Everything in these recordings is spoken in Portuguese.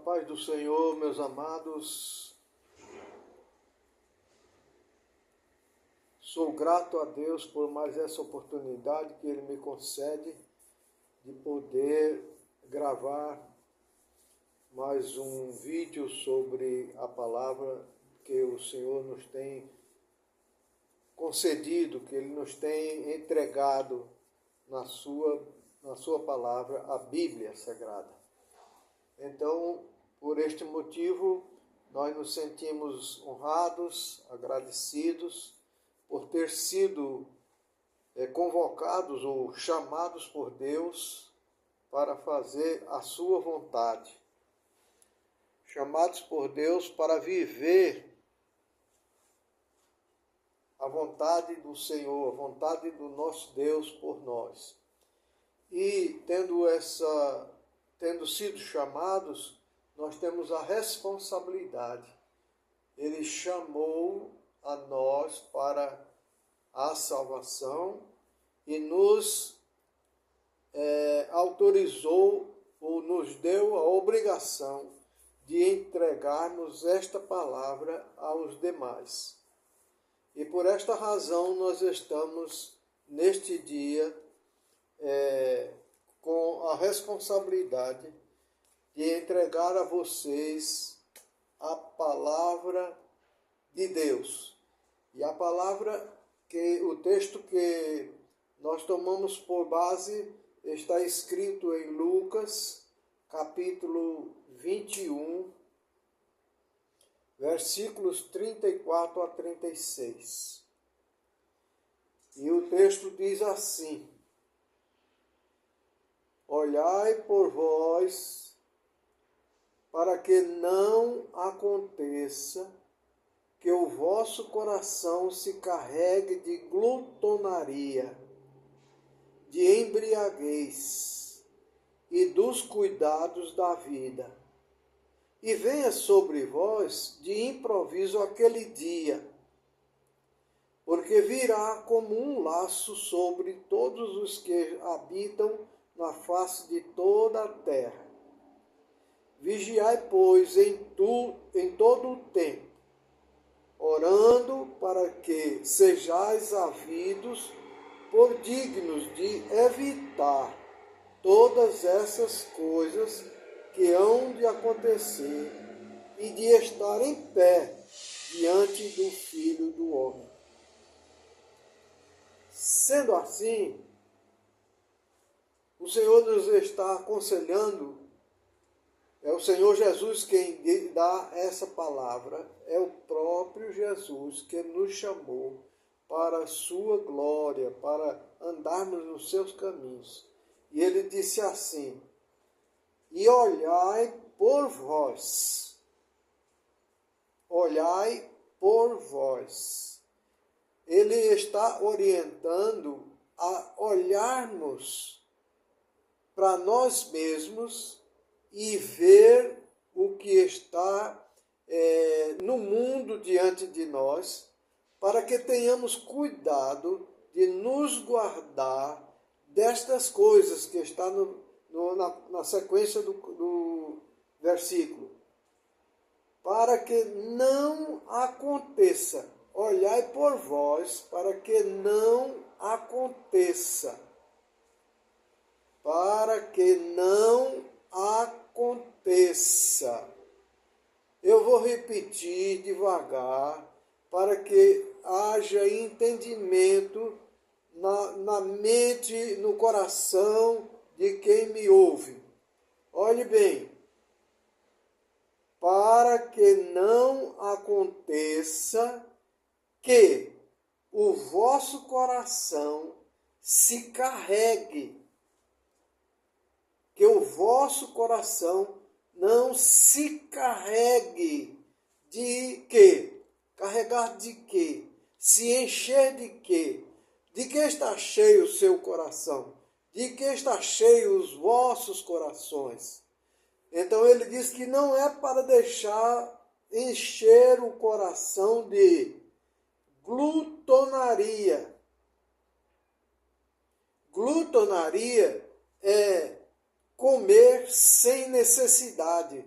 paz do Senhor, meus amados. Sou grato a Deus por mais essa oportunidade que Ele me concede de poder gravar mais um vídeo sobre a palavra que o Senhor nos tem concedido, que Ele nos tem entregado na sua palavra, a Bíblia Sagrada. Então, por este motivo, nós nos sentimos honrados, agradecidos por ter sido convocados ou chamados por Deus para fazer a sua vontade. Chamados por Deus para viver a vontade do Senhor, a vontade do nosso Deus por nós. E tendo sido chamados, nós temos a responsabilidade. Ele chamou a nós para a salvação e nos autorizou ou nos deu a obrigação de entregarmos esta palavra aos demais. E por esta razão nós estamos neste dia com a responsabilidade de entregar a vocês a palavra de Deus. E a palavra, o texto que nós tomamos por base está escrito em Lucas, capítulo 21, versículos 34 a 36. E o texto diz assim: Olhai por vós, para que não aconteça que o vosso coração se carregue de glutonaria, de embriaguez e dos cuidados da vida, e venha sobre vós de improviso aquele dia, porque virá como um laço sobre todos os que habitam na face de toda a terra. Vigiai, pois, em todo o tempo, orando para que sejais havidos por dignos de evitar todas essas coisas que hão de acontecer e de estar em pé diante do Filho do Homem. Sendo assim, o Senhor nos está aconselhando, é o Senhor Jesus quem dá essa palavra, é o próprio Jesus que nos chamou para a sua glória, para andarmos nos seus caminhos. E ele disse assim: e olhai por vós. Olhai por vós. Ele está orientando a olharmos para nós mesmos e ver o que está no mundo diante de nós, para que tenhamos cuidado de nos guardar destas coisas que está na sequência do versículo. Para que não aconteça. Olhai por vós, para que não aconteça. Para que não aconteça. Eu vou repetir devagar, para que haja entendimento na mente, no coração de quem me ouve. Olhe bem. Para que não aconteça que o vosso coração se carregue, que o vosso coração não se carregue de quê? Carregar de quê? Se encher de quê? De que está cheio o seu coração? De que está cheio os vossos corações? Então ele diz que não é para deixar encher o coração de glutonaria. Glutonaria é comer sem necessidade,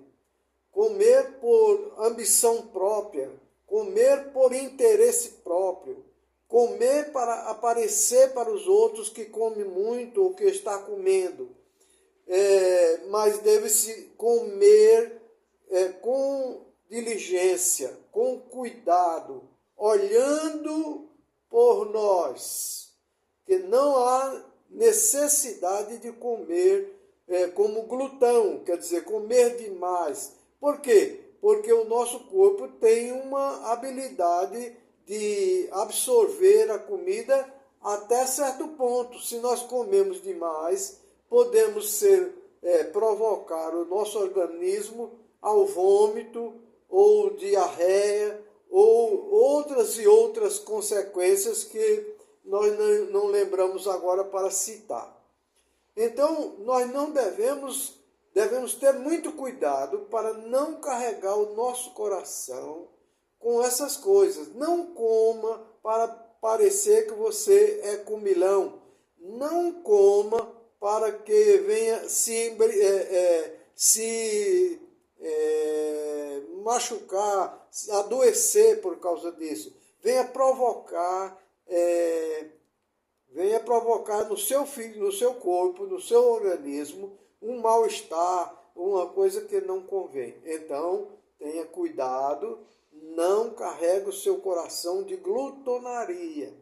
comer por ambição própria, comer por interesse próprio, comer para aparecer para os outros que come muito ou que está comendo. Mas deve-se comer com diligência, com cuidado, olhando por nós, que não há necessidade de comer como glutão, quer dizer, comer demais. Por quê? Porque o nosso corpo tem uma habilidade de absorver a comida até certo ponto. Se nós comemos demais, podemos provocar o nosso organismo ao vômito ou diarreia ou outras e outras consequências que nós não lembramos agora para citar. Então, nós não devemos ter muito cuidado para não carregar o nosso coração com essas coisas. Não coma para parecer que você é comilão. Não coma para que venha se machucar, adoecer por causa disso. Venha provocar no seu corpo, no seu organismo, um mal-estar, uma coisa que não convém. Então, tenha cuidado, não carregue o seu coração de glutonaria.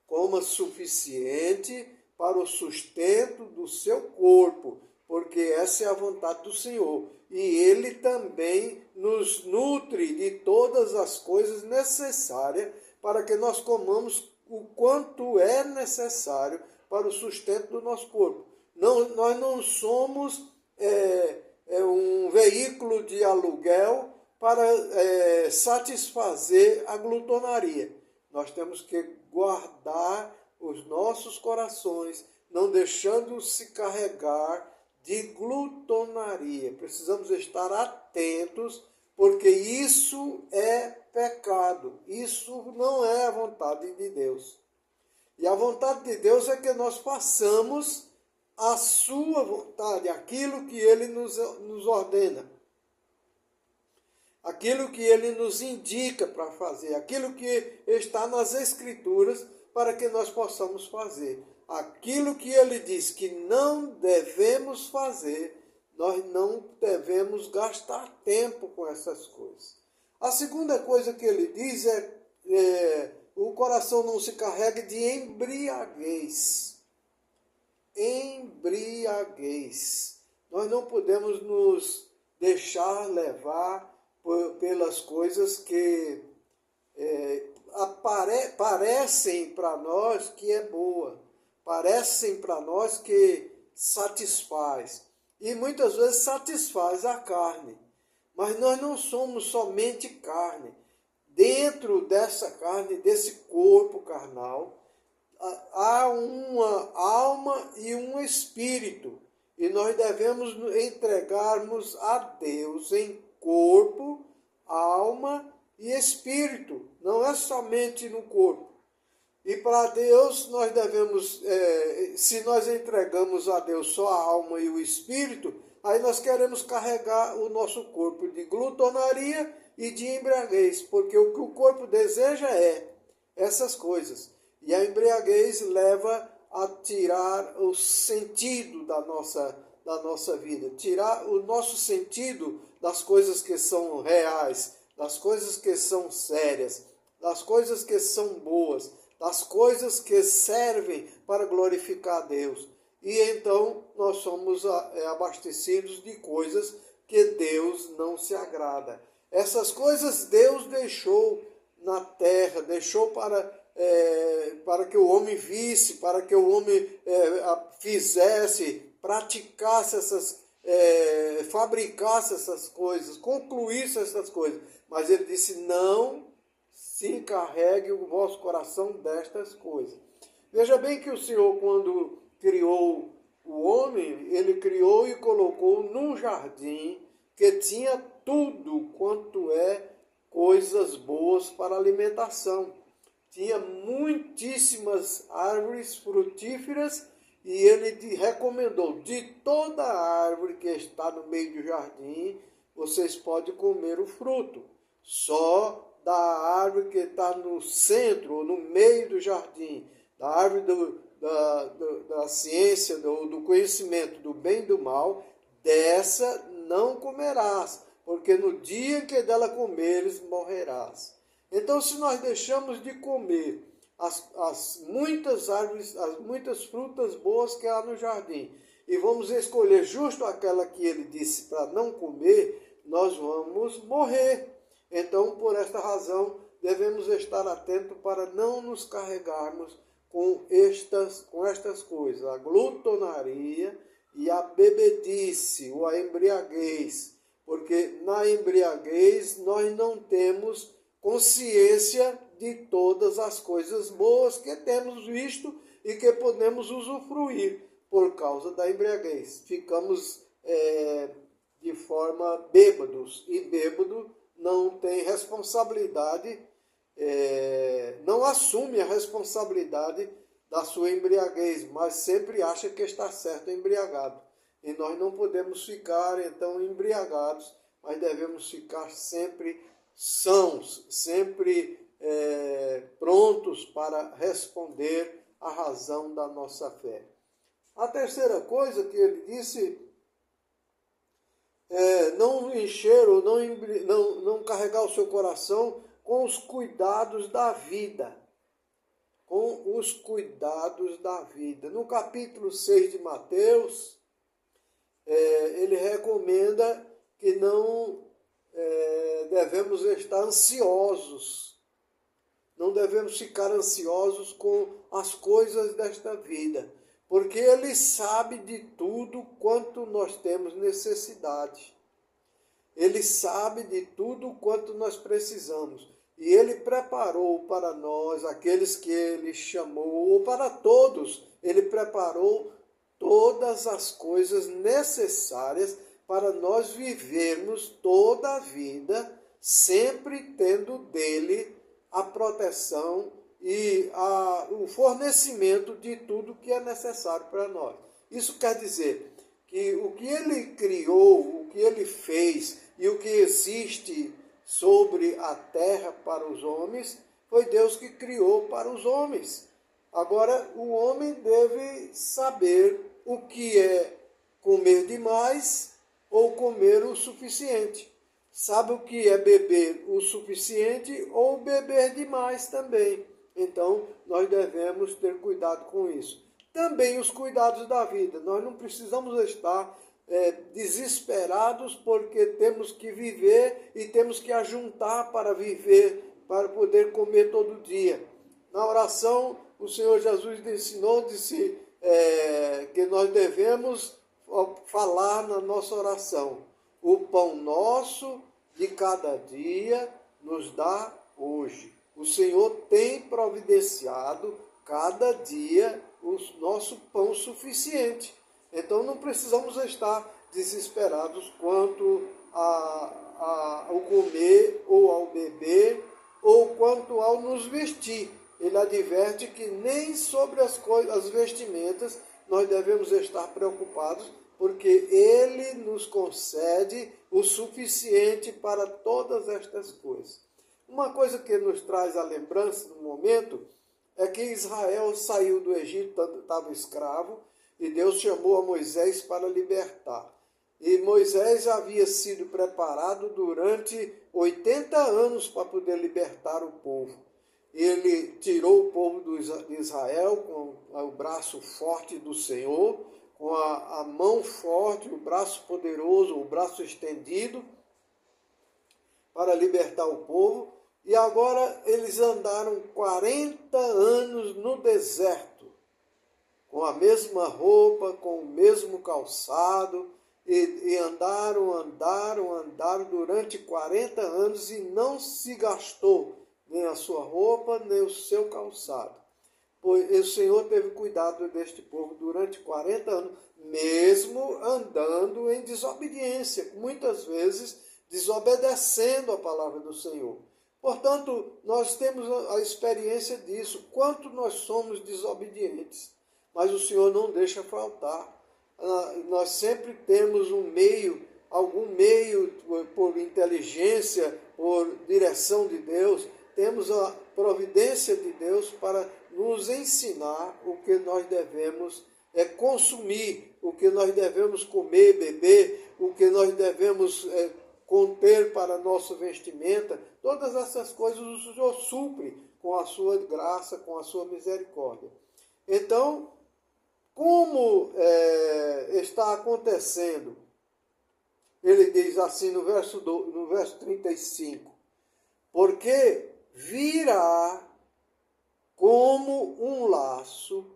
Coma suficiente para o sustento do seu corpo, porque essa é a vontade do Senhor. E Ele também nos nutre de todas as coisas necessárias para que nós comamos o quanto é necessário para o sustento do nosso corpo. Nós não somos um veículo de aluguel para satisfazer a glutonaria. Nós temos que guardar os nossos corações, não deixando-se carregar de glutonaria. Precisamos estar atentos, porque isso é pecado. Isso não é a vontade de Deus. E a vontade de Deus é que nós façamos a sua vontade, aquilo que Ele nos ordena, aquilo que Ele nos indica para fazer, aquilo que está nas Escrituras para que nós possamos fazer. Aquilo que Ele diz que não devemos fazer, nós não devemos gastar tempo com essas coisas. A segunda coisa que Ele diz o coração não se carregue de embriaguez. Embriaguez. Nós não podemos nos deixar levar pelas coisas que parecem para nós que é boa, parecem para nós que satisfaz. E muitas vezes satisfaz a carne. Mas nós não somos somente carne. Dentro dessa carne, desse corpo carnal, há uma alma e um espírito. E nós devemos entregarmos a Deus em corpo, alma e espírito. Não é somente no corpo. E para Deus nós devemos, se nós entregamos a Deus só a alma e o espírito, aí nós queremos carregar o nosso corpo de glutonaria e de embriaguez, porque o que o corpo deseja é essas coisas. E a embriaguez leva a tirar o sentido da nossa vida, tirar o nosso sentido das coisas que são reais, das coisas que são sérias, das coisas que são boas, das coisas que servem para glorificar a Deus. E então nós somos abastecidos de coisas que Deus não se agrada. Essas coisas Deus deixou na terra, deixou para que o homem visse, para que o homem fizesse, praticasse fabricasse essas coisas, concluísse essas coisas. Mas ele disse, não se encarregue o vosso coração destas coisas. Veja bem que o Senhor, quando criou o homem, ele criou e colocou num jardim que tinha tudo quanto é coisas boas para alimentação. Tinha muitíssimas árvores frutíferas e ele recomendou, de toda árvore que está no meio do jardim, vocês podem comer o fruto. Só da árvore que está no centro, ou no meio do jardim, da árvore da ciência, do conhecimento do bem e do mal, dessa não comerás, porque no dia em que dela comeres, morrerás. Então, se nós deixamos de comer as muitas árvores, as muitas frutas boas que há no jardim, e vamos escolher justo aquela que ele disse para não comer, nós vamos morrer. Então, por esta razão, devemos estar atentos para não nos carregarmos com estas coisas, a glutonaria e a bebedice, ou a embriaguez, porque na embriaguez nós não temos consciência de todas as coisas boas que temos visto e que podemos usufruir por causa da embriaguez. Ficamos de forma bêbados, e bêbado não tem responsabilidade, não assume a responsabilidade da sua embriaguez, mas sempre acha que está certo embriagado. E nós não podemos ficar, então, embriagados, mas devemos ficar sempre sãos, sempre prontos para responder à razão da nossa fé. A terceira coisa que ele disse não encher ou não carregar o seu coração com os cuidados da vida. Com os cuidados da vida. No capítulo 6 de Mateus, ele recomenda que não devemos estar ansiosos. Não devemos ficar ansiosos com as coisas desta vida, porque ele sabe de tudo quanto nós temos necessidade. Ele sabe de tudo quanto nós precisamos. E ele preparou para nós, aqueles que ele chamou, ou para todos, ele preparou todas as coisas necessárias para nós vivermos toda a vida, sempre tendo dele a proteção e o fornecimento de tudo que é necessário para nós. Isso quer dizer que o que ele criou, o que ele fez e o que existe sobre a terra para os homens, foi Deus que criou para os homens. Agora, o homem deve saber o que é comer demais ou comer o suficiente. Sabe o que é beber o suficiente ou beber demais também. Então, nós devemos ter cuidado com isso. Também os cuidados da vida. Nós não precisamos estar desesperados porque temos que viver e temos que ajuntar para viver, para poder comer todo dia. Na oração, o Senhor Jesus ensinou, disse que nós devemos falar na nossa oração: o pão nosso de cada dia nos dá hoje. O Senhor tem providenciado cada dia o nosso pão suficiente. Então não precisamos estar desesperados quanto ao comer ou ao beber ou quanto ao nos vestir. Ele adverte que nem sobre as vestimentas nós devemos estar preocupados, porque ele nos concede o suficiente para todas estas coisas. Uma coisa que nos traz a lembrança no momento é que Israel saiu do Egito, estava escravo, e Deus chamou a Moisés para libertar. E Moisés havia sido preparado durante 80 anos para poder libertar o povo. Ele tirou o povo de Israel com o braço forte do Senhor, com a mão forte, o braço poderoso, o braço estendido, para libertar o povo. E agora eles andaram 40 anos no deserto, com a mesma roupa, com o mesmo calçado, e andaram durante 40 anos e não se gastou nem a sua roupa, nem o seu calçado. Pois o Senhor teve cuidado deste povo durante 40 anos, mesmo andando em desobediência, muitas vezes desobedecendo a palavra do Senhor. Portanto, nós temos a experiência disso, quanto nós somos desobedientes. Mas o Senhor não deixa faltar. Nós sempre temos um meio algum meio, por inteligência, por direção de Deus, temos a providência de Deus para nos ensinar o que nós devemos consumir, o que nós devemos comer, beber, o que nós devemos conter para nossa vestimenta. Todas essas coisas o Senhor supre com a sua graça, com a sua misericórdia. Então, como está acontecendo? Ele diz assim no verso 35, porque virá como um laço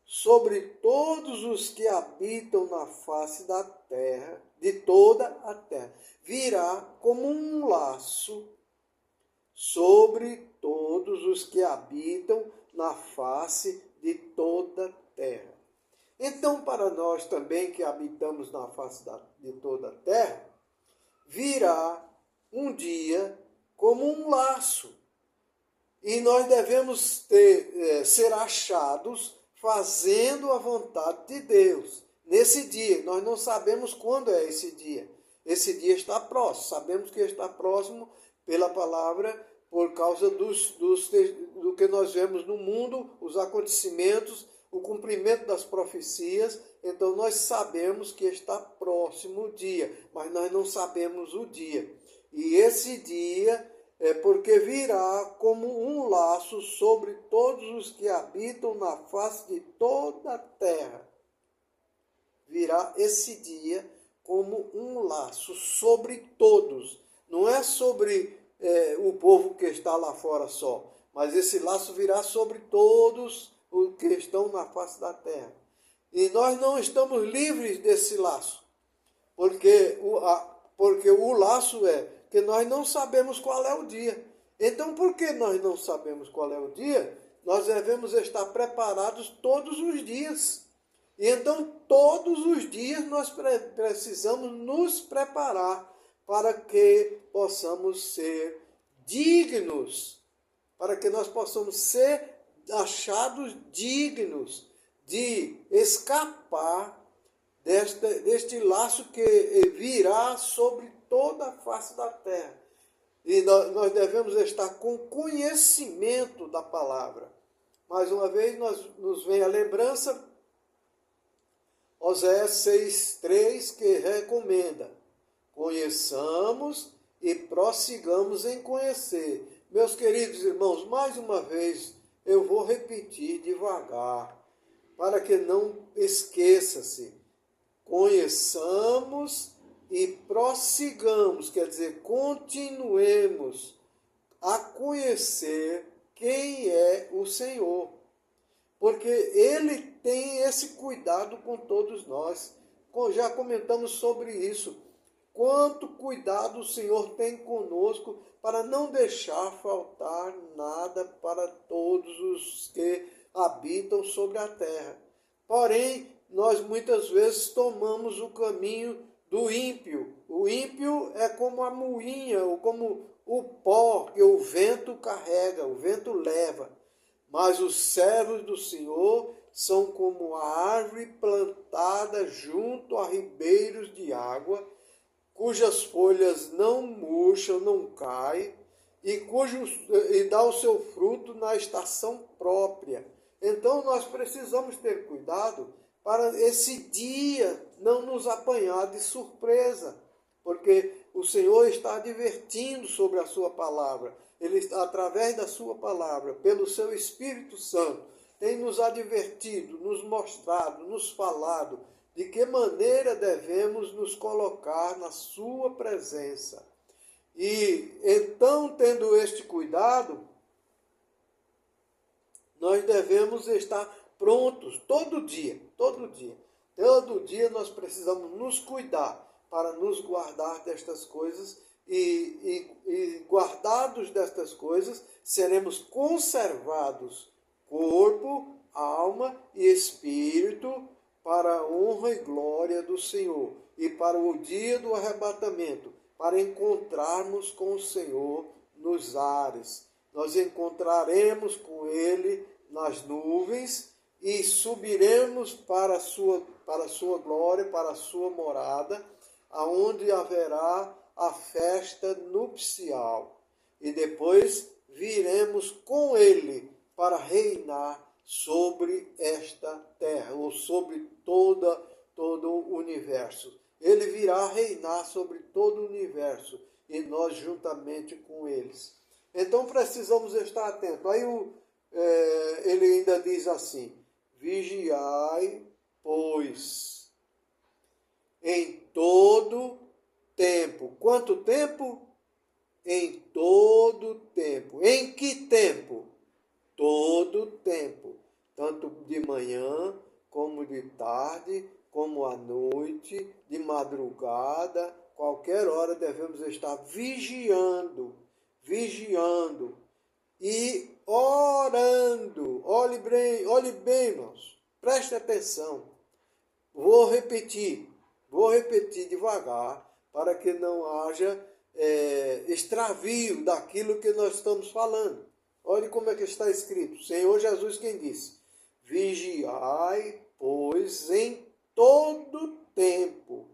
sobre todos os que habitam na face da terra, de toda a terra. Virá como um laço sobre todos os que habitam na face de toda a terra. Então, para nós também que habitamos na face de toda a terra, virá um dia como um laço. E nós devemos ser achados fazendo a vontade de Deus. Nesse dia, nós não sabemos quando é esse dia. Esse dia está próximo. Sabemos que está próximo pela palavra, por causa do que nós vemos no mundo, os acontecimentos, o cumprimento das profecias. Então nós sabemos que está próximo o dia, mas nós não sabemos o dia. E esse dia é porque virá como um laço sobre todos os que habitam na face de toda a terra. Virá esse dia como um laço sobre todos. Não é sobre o povo que está lá fora só, mas esse laço virá sobre todos os que estão na face da terra. E nós não estamos livres desse laço, porque o laço que nós não sabemos qual é o dia. Então, por que nós não sabemos qual é o dia? Nós devemos estar preparados todos os dias. E então, todos os dias nós precisamos nos preparar para que possamos ser dignos, para que nós possamos ser achados dignos de escapar deste laço que virá sobre toda a face da terra. E nós devemos estar com conhecimento da palavra. Mais uma vez, nos vem a lembrança, Oséias 6,3, que recomenda: conheçamos e prossigamos em conhecer. Meus queridos irmãos, mais uma vez, eu vou repetir devagar, para que não esqueça-se. Conheçamos e prossigamos, quer dizer, continuemos a conhecer quem é o Senhor. Porque Ele tem esse cuidado com todos nós. Já comentamos sobre isso. Quanto cuidado o Senhor tem conosco para não deixar faltar nada para todos os que habitam sobre a terra. Porém, nós muitas vezes tomamos o caminho do ímpio. O ímpio é como a moinha, ou como o pó que o vento carrega, o vento leva. Mas os servos do Senhor são como a árvore plantada junto a ribeiros de água, cujas folhas não murcham, não caem, e dá o seu fruto na estação própria. Então nós precisamos ter cuidado para esse dia não nos apanhar de surpresa, porque o Senhor está advertindo sobre a sua palavra. Ele, através da sua palavra, pelo seu Espírito Santo, tem nos advertido, nos mostrado, nos falado de que maneira devemos nos colocar na sua presença. E então, tendo este cuidado, nós devemos estar prontos todo dia, todo dia. Todo dia nós precisamos nos cuidar para nos guardar destas coisas e guardados destas coisas, seremos conservados corpo, alma e espírito para a honra e glória do Senhor e para o dia do arrebatamento, para encontrarmos com o Senhor nos ares. Nós encontraremos com Ele nas nuvens e subiremos para a sua glória, para a sua morada, aonde haverá a festa nupcial. E depois viremos com ele para reinar sobre esta terra, ou sobre todo o universo. Ele virá reinar sobre todo o universo, e nós juntamente com eles. Então precisamos estar atentos. Aí ele ainda diz assim: vigiai, pois, em todo tempo. Quanto tempo? Em todo tempo. Em que tempo? Todo tempo. Tanto de manhã, como de tarde, como à noite, de madrugada, qualquer hora devemos estar vigiando e orando. Olhe bem, irmãos, preste atenção. Vou repetir devagar, para que não haja extravio daquilo que nós estamos falando. Olhe como é que está escrito. Senhor Jesus quem disse: vigiai, pois, em todo tempo,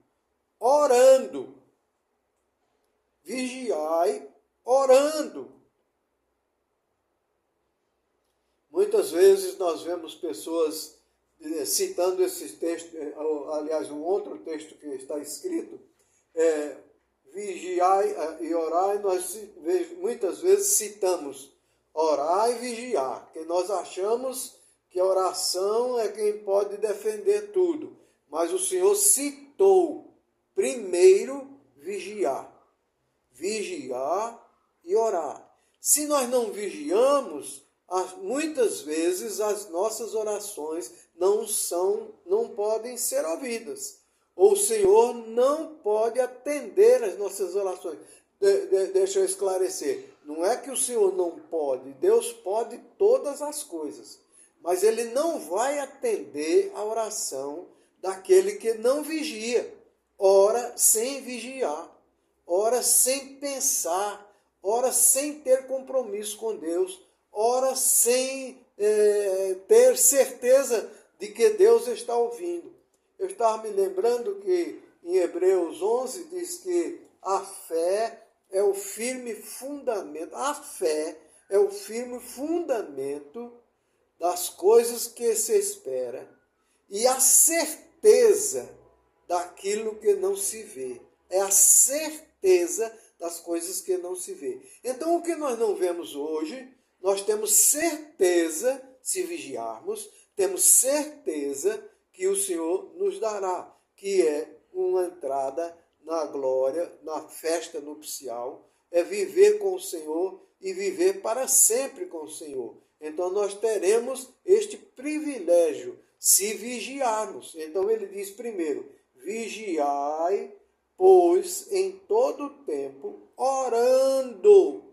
orando. Vigiai, orando. Muitas vezes nós vemos pessoas citando esses textos, aliás, um outro texto que está escrito, vigiai e orai, nós muitas vezes citamos orar e vigiar, que nós achamos que a oração é quem pode defender tudo. Mas o Senhor citou primeiro vigiar e orar. Se nós não vigiamos, muitas vezes as nossas orações não podem ser ouvidas. Ou o Senhor não pode atender as nossas orações. Deixa eu esclarecer. Não é que o Senhor não pode. Deus pode todas as coisas. Mas Ele não vai atender a oração daquele que não vigia. Ora sem vigiar. Ora sem pensar. Ora sem ter compromisso com Deus. Ora sem ter certeza de que Deus está ouvindo. Eu estava me lembrando que em Hebreus 11 diz que a fé é o firme fundamento. A fé é o firme fundamento das coisas que se espera e a certeza daquilo que não se vê. É a certeza das coisas que não se vê. Então, o que nós não vemos hoje, nós temos certeza, se vigiarmos, temos certeza que o Senhor nos dará, que é uma entrada na glória, na festa nupcial, é viver com o Senhor e viver para sempre com o Senhor. Então nós teremos este privilégio, se vigiarmos. Então ele diz primeiro, vigiai, pois em todo tempo, orando.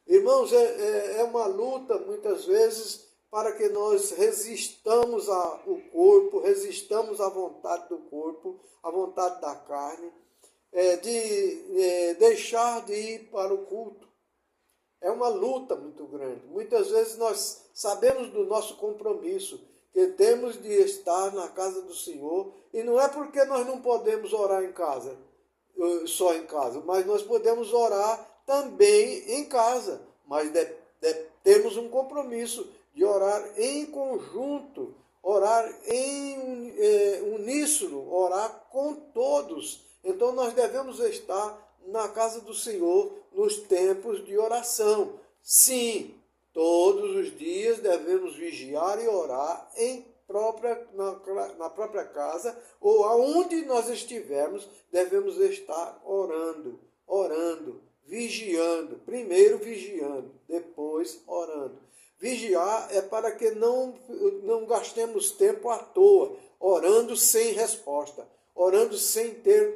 Irmãos, é uma luta muitas vezes para que nós resistamos ao corpo, resistamos à vontade do corpo, à vontade da carne, de deixar de ir para o culto. É uma luta muito grande. Muitas vezes nós sabemos do nosso compromisso, que temos de estar na casa do Senhor, e não é porque nós não podemos orar em casa, só em casa, mas nós podemos orar também em casa, mas temos um compromisso de orar em conjunto, orar em uníssono, orar com todos. Então nós devemos estar na casa do Senhor nos tempos de oração. Sim, todos os dias devemos vigiar e orar na própria casa, ou aonde nós estivermos, devemos estar orando, vigiando. Primeiro vigiando, depois orando. Vigiar é para que não gastemos tempo à toa, orando sem resposta, orando sem ter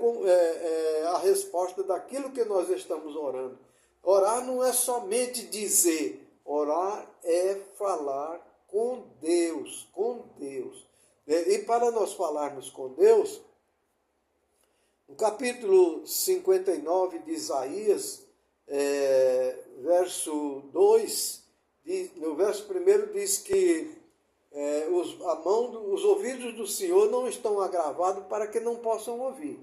a resposta daquilo que nós estamos orando. Orar não é somente dizer, orar é falar com Deus, E para nós falarmos com Deus, no capítulo 59 de Isaías, verso 2, no verso 1 diz que os ouvidos do Senhor não estão agravados para que não possam ouvir.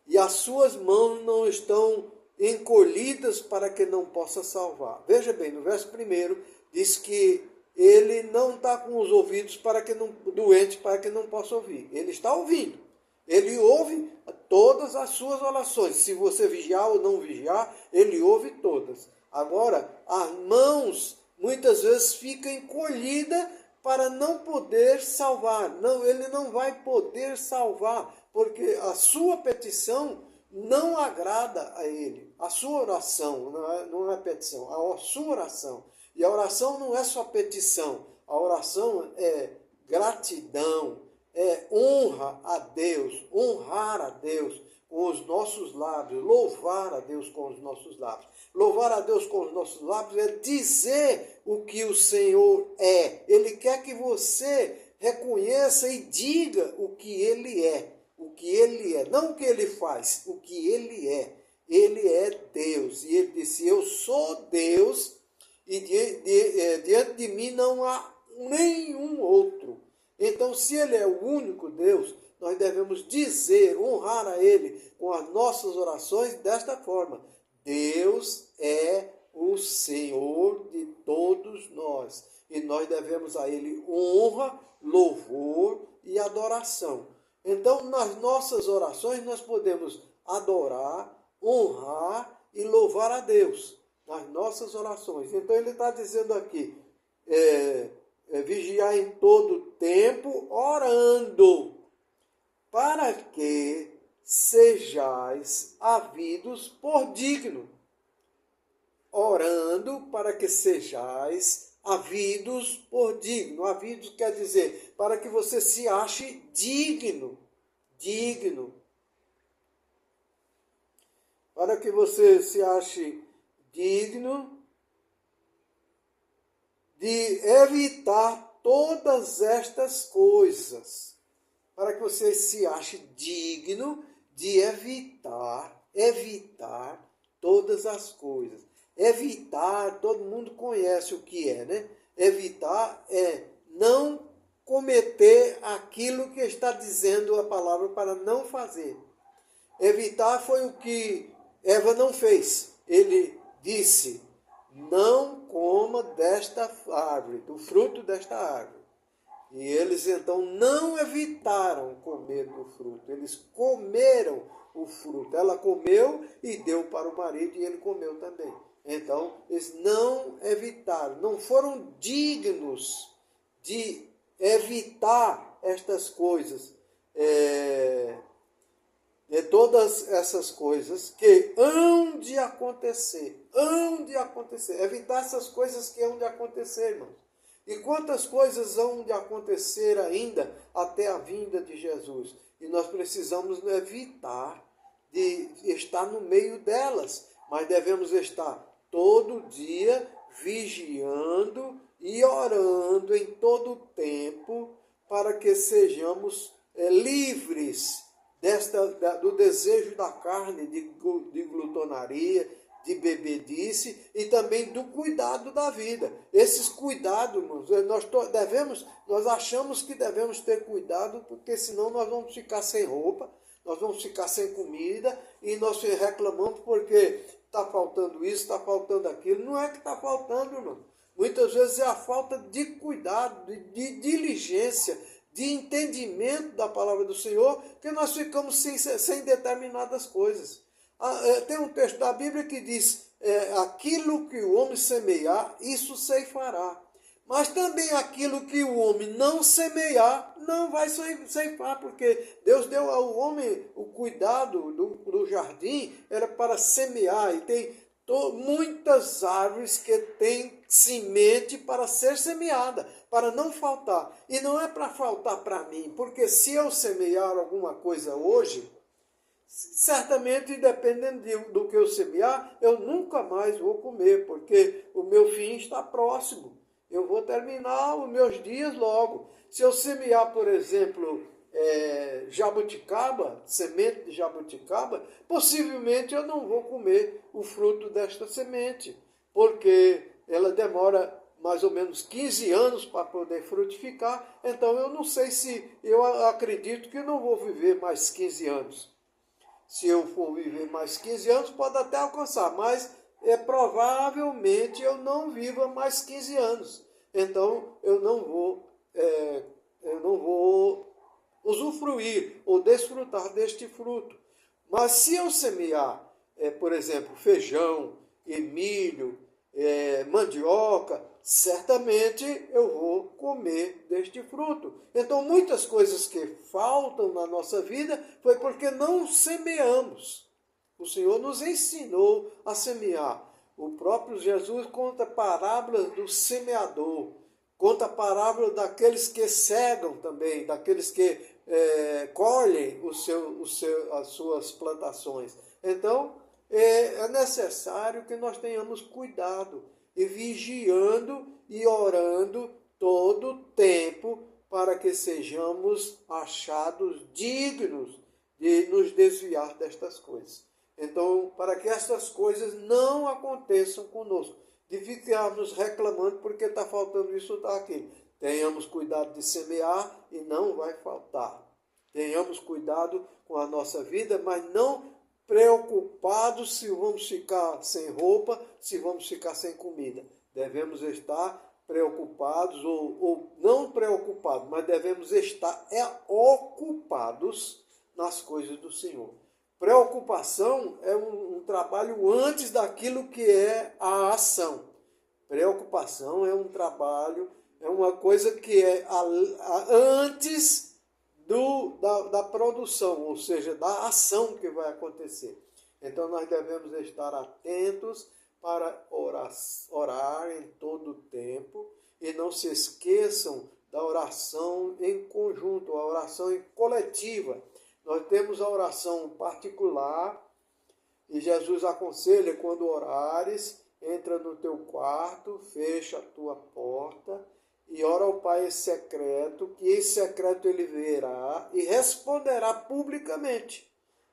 E as suas mãos não estão encolhidas para que não possa salvar. Veja bem, no verso 1 diz que ele não está com os ouvidos doentes para que não possa ouvir. Ele está ouvindo. Ele ouve todas as suas orações. Se você vigiar ou não vigiar, ele ouve todas. Agora, as mãos muitas vezes ficam encolhidas para não poder salvar. Não, ele não vai poder salvar, porque a sua petição não agrada a ele. A sua oração, não é petição, a sua oração. E a oração não é só petição, a oração é gratidão, é honra a Deus, honrar a Deus com os nossos lábios, louvar a Deus com os nossos lábios. Louvar a Deus com os nossos lábios é dizer o que o Senhor é. Ele quer que você reconheça e diga o que Ele é. O que Ele é, não o que Ele faz, o que Ele é. Ele é Deus. E Ele disse, eu sou Deus e diante de mim não há nenhum outro. Então, se Ele é o único Deus, nós devemos dizer, honrar a Ele com as nossas orações desta forma. Deus é o Senhor de todos nós. E nós devemos a Ele honra, louvor e adoração. Então, nas nossas orações, nós podemos adorar, honrar e louvar a Deus. Nas nossas orações. Então, ele está dizendo aqui, vigiar em todo tempo, orando, para que sejais havidos por digno. Orando para que sejais havidos por digno. Havidos quer dizer, para que você se ache digno. Digno. Para que você se ache digno de evitar todas estas coisas. Para que você se ache digno de evitar todas as coisas. Evitar, todo mundo conhece o que é, né? Evitar é não cometer aquilo que está dizendo a palavra para não fazer. Evitar foi o que Eva não fez. Ele disse, não coma desta árvore, do fruto desta árvore. E eles então não evitaram comer do fruto, eles comeram o fruto. Ela comeu e deu para o marido e ele comeu também. Então, eles não evitaram, não foram dignos de evitar estas coisas. Todas essas coisas que hão de acontecer. Evitar essas coisas que hão de acontecer, irmãos. E quantas coisas hão de acontecer ainda até a vinda de Jesus. E nós precisamos evitar de estar no meio delas. Mas devemos estar todo dia vigiando e orando em todo o tempo para que sejamos livres do desejo da carne, de glutonaria, de bebedice e também do cuidado da vida. Esses cuidados, nós achamos que devemos ter cuidado, porque senão nós vamos ficar sem roupa, nós vamos ficar sem comida e nós reclamamos porque está faltando isso, está faltando aquilo. Não é que está faltando, não. Muitas vezes é a falta de cuidado, de diligência, de entendimento da palavra do Senhor, que nós ficamos sem determinadas coisas. Tem um texto da Bíblia que diz, aquilo que o homem semear, isso ceifará. Mas também aquilo que o homem não semear, não vai ceifar, porque Deus deu ao homem o cuidado do jardim, era para semear, e tem muitas árvores que têm semente para ser semeada, para não faltar. E não é para faltar para mim, porque se eu semear alguma coisa hoje, certamente, dependendo do que eu semear, eu nunca mais vou comer, porque o meu fim está próximo. Eu vou terminar os meus dias logo. Se eu semear, por exemplo, jabuticaba, semente de jabuticaba, possivelmente eu não vou comer o fruto desta semente, porque ela demora mais ou menos 15 anos para poder frutificar, então eu não sei se, eu acredito que não vou viver mais 15 anos. Se eu for viver mais 15 anos, pode até alcançar, mas provavelmente eu não viva mais 15 anos. Então eu não vou usufruir ou desfrutar deste fruto. Mas se eu semear, por exemplo, feijão, milho, mandioca, certamente eu vou comer deste fruto. Então, muitas coisas que faltam na nossa vida foi porque não semeamos. O Senhor nos ensinou a semear. O próprio Jesus conta parábolas do semeador, conta a parábola daqueles que cegam também, daqueles que colhem as suas plantações. Então, é necessário que nós tenhamos cuidado e vigiando e orando todo o tempo para que sejamos achados dignos de nos desviar destas coisas. Então, para que essas coisas não aconteçam conosco, de ficarmos reclamando porque está faltando isso ou está aquilo. Tenhamos cuidado de semear e não vai faltar. Tenhamos cuidado com a nossa vida, mas não preocupados se vamos ficar sem roupa, se vamos ficar sem comida. Devemos estar preocupados, ou não preocupados, mas devemos estar ocupados nas coisas do Senhor. Preocupação é um trabalho antes daquilo que é a ação. Preocupação é um trabalho, é uma coisa que é antes da produção, ou seja, da ação que vai acontecer. Então nós devemos estar atentos para orar em todo o tempo e não se esqueçam da oração em conjunto, a oração coletiva. Nós temos a oração particular e Jesus aconselha: quando orares, entra no teu quarto, fecha a tua porta e ora ao Pai em secreto, que em secreto ele verá e responderá publicamente.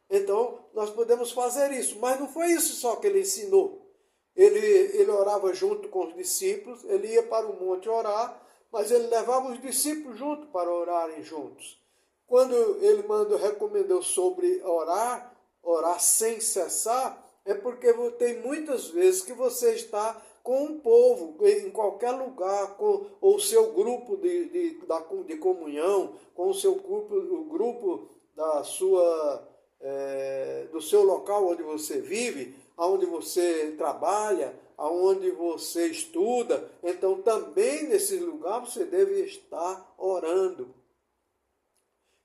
Então, nós podemos fazer isso, mas não foi isso só que ele ensinou. Ele orava junto com os discípulos, ele ia para o monte orar, mas ele levava os discípulos junto para orarem juntos. Quando ele recomendou sobre orar sem cessar, é porque tem muitas vezes que você está com um povo, em qualquer lugar, com o seu grupo de comunhão, com o seu grupo, o grupo do seu local onde você vive, onde você trabalha, aonde você estuda. Então, também nesse lugar você deve estar orando.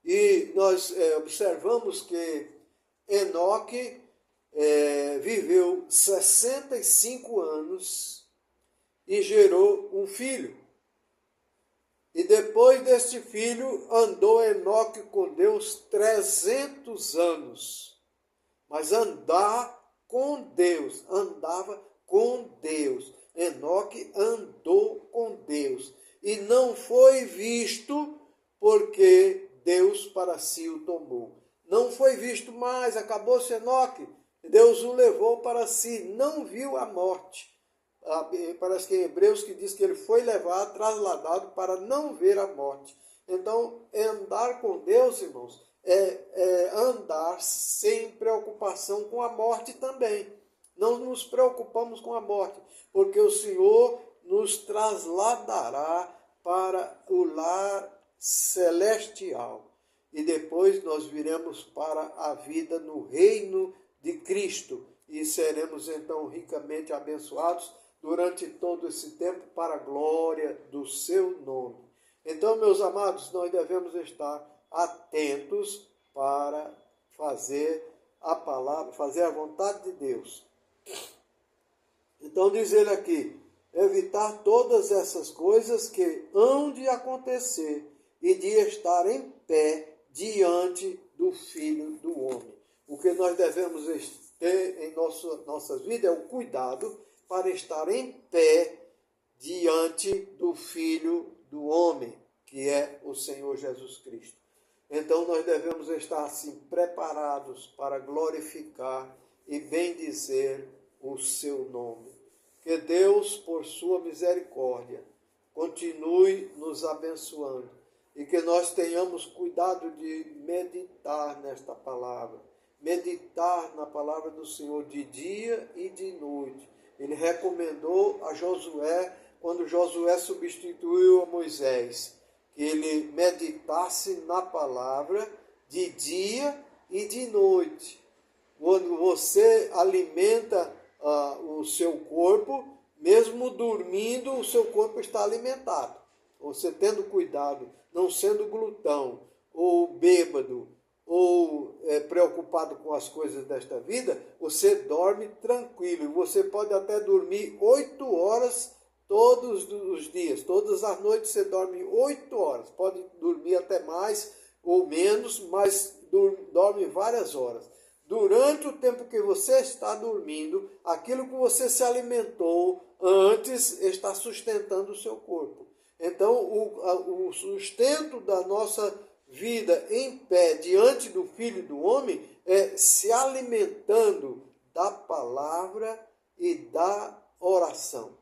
E nós observamos que Enoque viveu 65 anos e gerou um filho. E depois deste filho andou Enoque com Deus 300 anos. Mas andava com Deus. Enoque andou com Deus. E não foi visto porque Deus para si o tomou. Não foi visto mais, acabou-se Enoque. Deus o levou para si, não viu a morte. Parece que em Hebreus que diz que ele foi levado, trasladado para não ver a morte. Então, andar com Deus, irmãos, é andar sem preocupação com a morte também. Não nos preocupamos com a morte, porque o Senhor nos trasladará para o lar celestial. E depois nós viremos para a vida no reino de Cristo e seremos então ricamente abençoados durante todo esse tempo para a glória do seu nome. Então, meus amados, nós devemos estar atentos para fazer a palavra, fazer a vontade de Deus. Então diz ele aqui: evitar todas essas coisas que hão de acontecer e de estar em pé diante do Filho do Homem. O que nós devemos ter em nossa vida é o cuidado para estar em pé diante do Filho do Homem, que é o Senhor Jesus Cristo. Então nós devemos estar assim preparados para glorificar e bendizer o seu nome. Que Deus, por sua misericórdia, continue nos abençoando e que nós tenhamos cuidado de meditar nesta palavra, meditar na palavra do Senhor de dia e de noite. Ele recomendou a Josué, quando Josué substituiu a Moisés, que ele meditasse na palavra de dia e de noite. Quando você alimenta o seu corpo, mesmo dormindo, o seu corpo está alimentado. Você tendo cuidado, não sendo glutão, ou bêbado, ou preocupado com as coisas desta vida, você dorme tranquilo. Você pode até dormir 8 horas todos os dias. Todas as noites você dorme 8 horas. Pode dormir até mais ou menos, mas dorme várias horas. Durante o tempo que você está dormindo, aquilo que você se alimentou antes está sustentando o seu corpo. Então, o sustento da nossa vida em pé diante do Filho do Homem é se alimentando da palavra e da oração.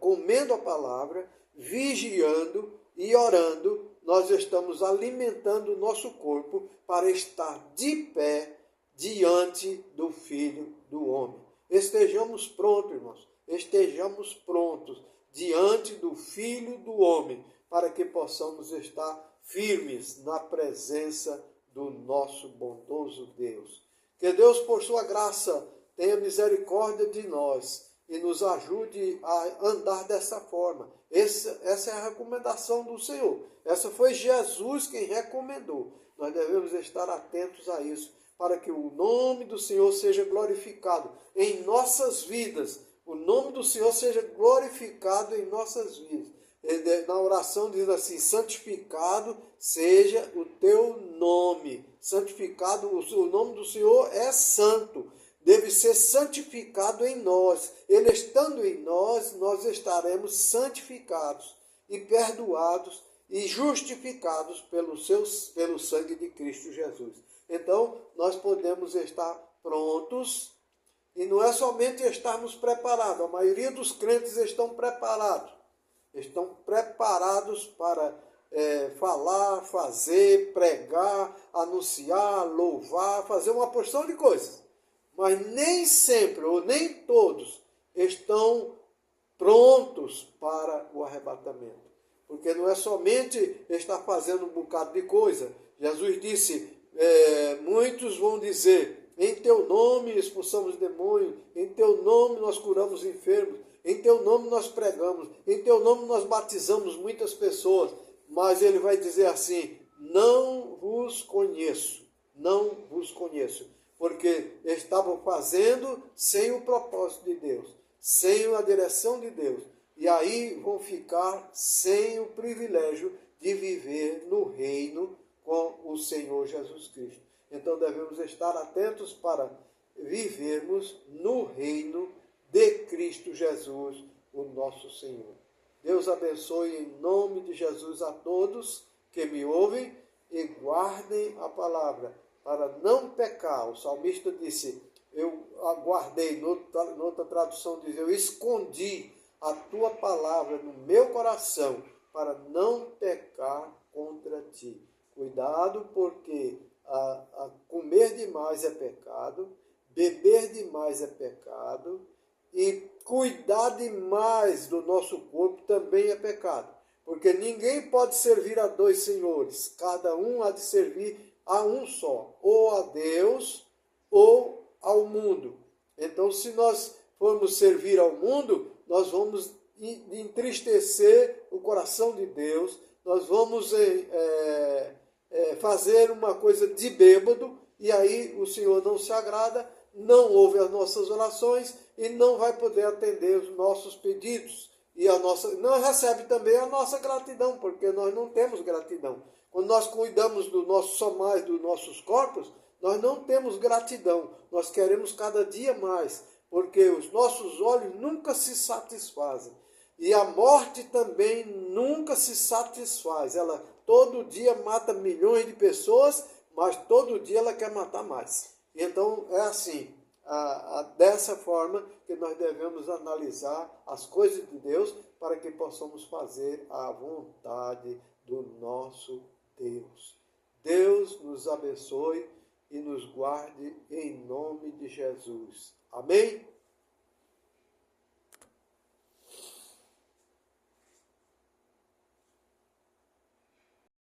Comendo a palavra, vigiando e orando, nós estamos alimentando o nosso corpo para estar de pé diante do Filho do Homem. Estejamos prontos, irmãos, estejamos prontos diante do Filho do Homem, para que possamos estar firmes na presença do nosso bondoso Deus. Que Deus, por sua graça, tenha misericórdia de nós e nos ajude a andar dessa forma. Essa é a recomendação do Senhor. Essa foi Jesus quem recomendou. Nós devemos estar atentos a isso, para que o nome do Senhor seja glorificado em nossas vidas. O nome do Senhor seja glorificado em nossas vidas. Na oração diz assim: santificado seja o teu nome. Santificado, o nome do Senhor é santo. Deve ser santificado em nós. Ele estando em nós, nós estaremos santificados e perdoados e justificados pelo sangue de Cristo Jesus. Então, nós podemos estar prontos, e não é somente estarmos preparados. A maioria dos crentes estão preparados para falar, fazer, pregar, anunciar, louvar, fazer uma porção de coisas. Mas nem sempre, ou nem todos, estão prontos para o arrebatamento. Porque não é somente estar fazendo um bocado de coisa. Jesus disse, muitos vão dizer, em teu nome expulsamos demônios, em teu nome nós curamos enfermos, em teu nome nós pregamos, em teu nome nós batizamos muitas pessoas. Mas ele vai dizer assim, não vos conheço, não vos conheço. Porque estavam fazendo sem o propósito de Deus, sem a direção de Deus. E aí vão ficar sem o privilégio de viver no reino com o Senhor Jesus Cristo. Então devemos estar atentos para vivermos no reino de Cristo Jesus, o nosso Senhor. Deus abençoe em nome de Jesus a todos que me ouvem e guardem a palavra para não pecar. O salmista disse, eu aguardei, noutra tradução diz, eu escondi a tua palavra no meu coração para não pecar contra ti. Cuidado, porque comer demais é pecado, beber demais é pecado, e cuidar demais do nosso corpo também é pecado. Porque ninguém pode servir a dois senhores, cada um há de servir a um só, ou a Deus ou ao mundo. Então, se nós formos servir ao mundo, nós vamos entristecer o coração de Deus, nós vamos fazer uma coisa de bêbado, e aí o Senhor não se agrada, não ouve as nossas orações e não vai poder atender os nossos pedidos. E não recebe também a nossa gratidão, porque nós não temos gratidão. Quando nós cuidamos só mais dos nossos corpos, nós não temos gratidão. Nós queremos cada dia mais, porque os nossos olhos nunca se satisfazem. E a morte também nunca se satisfaz. Ela todo dia mata milhões de pessoas, mas todo dia ela quer matar mais. Então é assim, dessa forma que nós devemos analisar as coisas de Deus para que possamos fazer a vontade do nosso Deus. Deus nos abençoe e nos guarde em nome de Jesus. Amém?